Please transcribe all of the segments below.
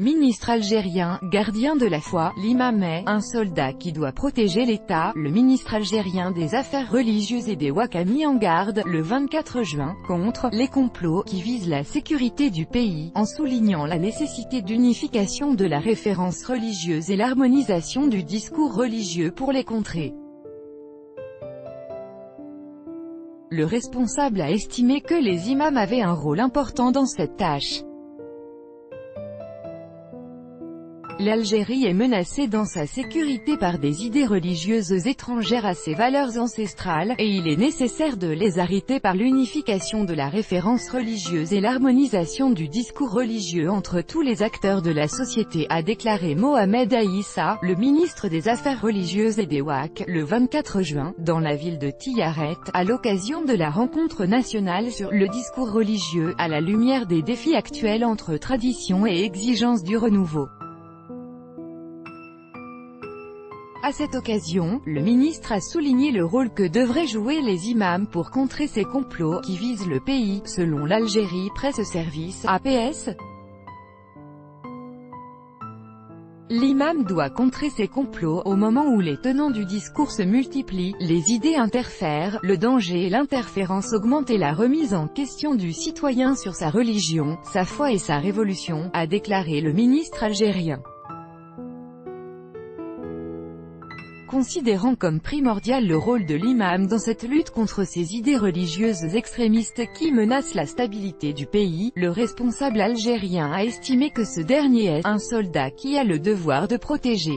Ministre algérien, gardien de la foi, l'imam est un soldat qui doit protéger l'État. Le ministre algérien des Affaires religieuses et des Waqf a mis en garde, le 24 juin, contre les complots qui visent la sécurité du pays, en soulignant la nécessité d'unification de la référence religieuse et l'harmonisation du discours religieux pour les contrer. Le responsable a estimé que les imams avaient un rôle important dans cette tâche. L'Algérie est menacée dans sa sécurité par des idées religieuses étrangères à ses valeurs ancestrales, et il est nécessaire de les arrêter par l'unification de la référence religieuse et l'harmonisation du discours religieux entre tous les acteurs de la société, a déclaré Mohamed Aïssa, le ministre des Affaires religieuses et des Waqf, le 24 juin, dans la ville de Tiaret, à l'occasion de la rencontre nationale sur le discours religieux, à la lumière des défis actuels entre tradition et exigence du renouveau. À cette occasion, le ministre a souligné le rôle que devraient jouer les imams pour contrer ces complots qui visent le pays, selon l'Algérie Presse Service (APS). L'imam doit contrer ces complots au moment où les tenants du discours se multiplient, les idées interfèrent, le danger et l'interférence augmentent et la remise en question du citoyen sur sa religion, sa foi et sa révolution, a déclaré le ministre algérien. Considérant comme primordial le rôle de l'imam dans cette lutte contre ces idées religieuses extrémistes qui menacent la stabilité du pays, le responsable algérien a estimé que ce dernier est un soldat qui a le devoir de protéger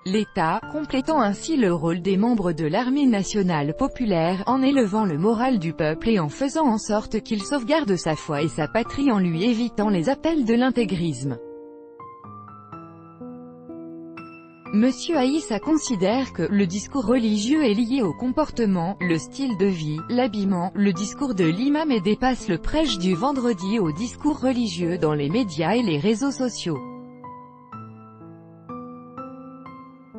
l'État, complétant ainsi le rôle des membres de l'armée nationale populaire, en élevant le moral du peuple et en faisant en sorte qu'il sauvegarde sa foi et sa patrie en lui évitant les appels de l'intégrisme. Monsieur Aïssa considère que le discours religieux est lié au comportement, le style de vie, l'habillement, le discours de l'imam et dépasse le prêche du vendredi au discours religieux dans les médias et les réseaux sociaux.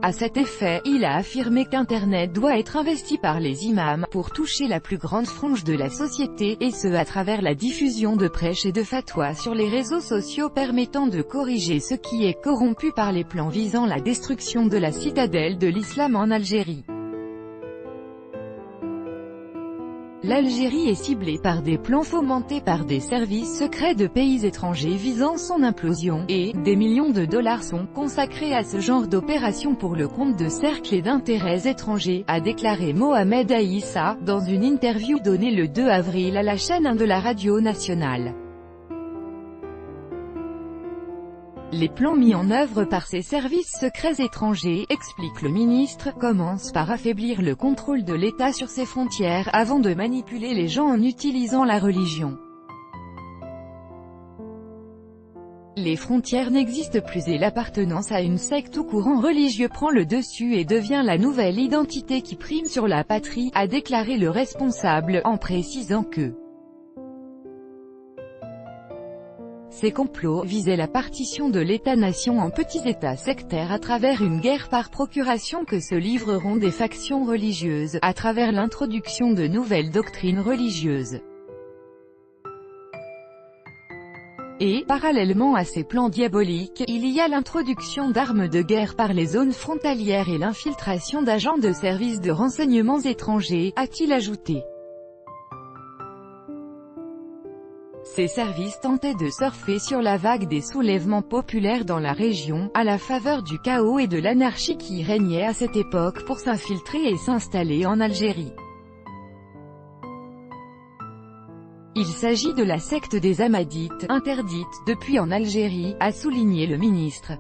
À cet effet, il a affirmé qu'Internet doit être investi par les imams pour toucher la plus grande frange de la société, et ce à travers la diffusion de prêches et de fatwas sur les réseaux sociaux permettant de corriger ce qui est corrompu par les plans visant la destruction de la citadelle de l'islam en Algérie. L'Algérie est ciblée par des plans fomentés par des services secrets de pays étrangers visant son implosion, et des millions de dollars sont consacrés à ce genre d'opérations pour le compte de cercles et d'intérêts étrangers, a déclaré Mohamed Aïssa, dans une interview donnée le 2 avril à la chaîne 1 de la radio nationale. Les plans mis en œuvre par ces services secrets étrangers, explique le ministre, commencent par affaiblir le contrôle de l'État sur ses frontières, avant de manipuler les gens en utilisant la religion. Les frontières n'existent plus et l'appartenance à une secte ou courant religieux prend le dessus et devient la nouvelle identité qui prime sur la patrie, a déclaré le responsable, en précisant que ces complots visaient la partition de l'État-nation en petits États sectaires à travers une guerre par procuration que se livreront des factions religieuses, à travers l'introduction de nouvelles doctrines religieuses. Et, parallèlement à ces plans diaboliques, il y a l'introduction d'armes de guerre par les zones frontalières et l'infiltration d'agents de services de renseignements étrangers, a-t-il ajouté. Ces services tentaient de surfer sur la vague des soulèvements populaires dans la région, à la faveur du chaos et de l'anarchie qui régnait à cette époque pour s'infiltrer et s'installer en Algérie. Il s'agit de la secte des Ahmadites, interdite depuis en Algérie, a souligné le ministre.